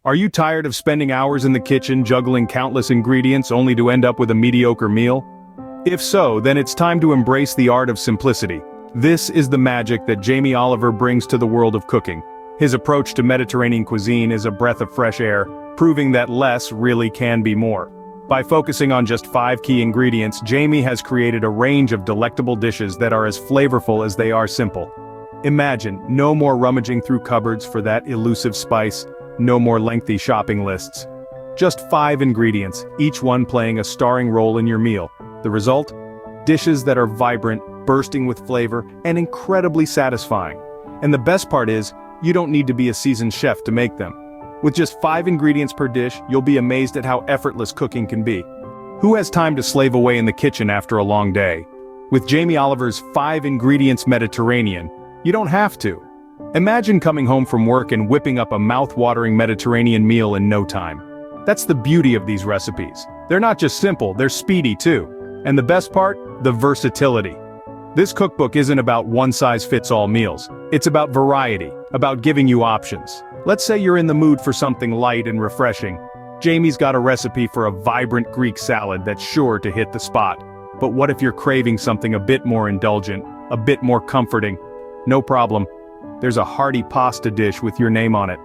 Are you tired of spending hours in the kitchen juggling countless ingredients only to end up with a mediocre meal? If so, then it's time to embrace the art of simplicity. This is the magic that Jamie Oliver brings to the world of cooking. His approach to Mediterranean cuisine is a breath of fresh air, proving that less really can be more. By focusing on just 5 key ingredients, Jamie has created a range of delectable dishes that are as flavorful as they are simple. Imagine, no more rummaging through cupboards for that elusive spice, no more lengthy shopping lists. Just 5 ingredients, each one playing a starring role in your meal. The result? Dishes that are vibrant, bursting with flavor, and incredibly satisfying. And the best part is, you don't need to be a seasoned chef to make them. With just 5 ingredients per dish, you'll be amazed at how effortless cooking can be. Who has time to slave away in the kitchen after a long day? With Jamie Oliver's 5 ingredients Mediterranean, you don't have to. Imagine coming home from work and whipping up a mouth-watering Mediterranean meal in no time. That's the beauty of these recipes. They're not just simple, they're speedy too. And the best part? The versatility. This cookbook isn't about one-size-fits-all meals. It's about variety, about giving you options. Let's say you're in the mood for something light and refreshing. Jamie's got a recipe for a vibrant Greek salad that's sure to hit the spot. But what if you're craving something a bit more indulgent, a bit more comforting? No problem. There's a hearty pasta dish with your name on it.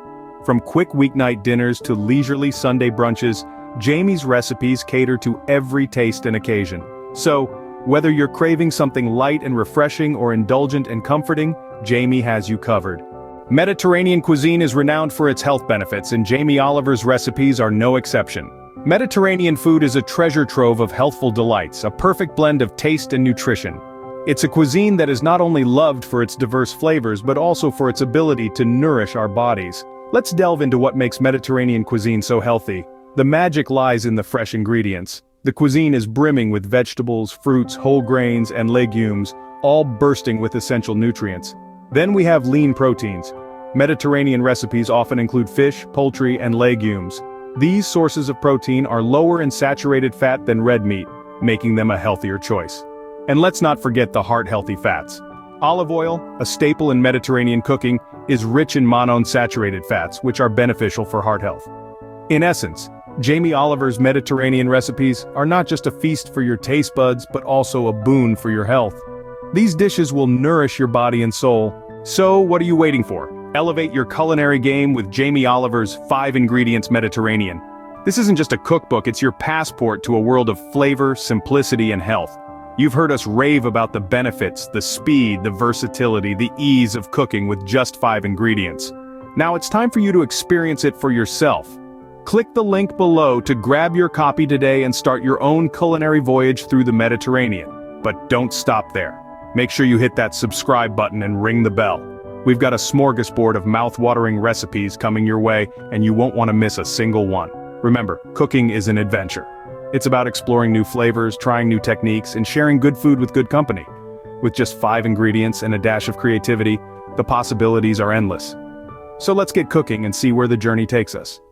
From quick weeknight dinners to leisurely Sunday brunches, Jamie's recipes cater to every taste and occasion. So, whether you're craving something light and refreshing or indulgent and comforting, Jamie has you covered. Mediterranean cuisine is renowned for its health benefits, and Jamie Oliver's recipes are no exception. Mediterranean food is a treasure trove of healthful delights, a perfect blend of taste and nutrition. It's a cuisine that is not only loved for its diverse flavors but also for its ability to nourish our bodies. Let's delve into what makes Mediterranean cuisine so healthy. The magic lies in the fresh ingredients. The cuisine is brimming with vegetables, fruits, whole grains, and legumes, all bursting with essential nutrients. Then we have lean proteins. Mediterranean recipes often include fish, poultry, and legumes. These sources of protein are lower in saturated fat than red meat, making them a healthier choice. And let's not forget the heart-healthy fats. Olive oil, a staple in Mediterranean cooking, is rich in monounsaturated fats, which are beneficial for heart health. In essence, Jamie Oliver's Mediterranean recipes are not just a feast for your taste buds, but also a boon for your health. These dishes will nourish your body and soul. So, what are you waiting for? Elevate your culinary game with Jamie Oliver's 5 Ingredients Mediterranean. This isn't just a cookbook, it's your passport to a world of flavor, simplicity, and health. You've heard us rave about the benefits, the speed, the versatility, the ease of cooking with just 5 ingredients. Now it's time for you to experience it for yourself. Click the link below to grab your copy today and start your own culinary voyage through the Mediterranean. But don't stop there. Make sure you hit that subscribe button and ring the bell. We've got a smorgasbord of mouth-watering recipes coming your way, and you won't want to miss a single one. Remember, cooking is an adventure. It's about exploring new flavors, trying new techniques, and sharing good food with good company. With just 5 ingredients and a dash of creativity, the possibilities are endless. So let's get cooking and see where the journey takes us.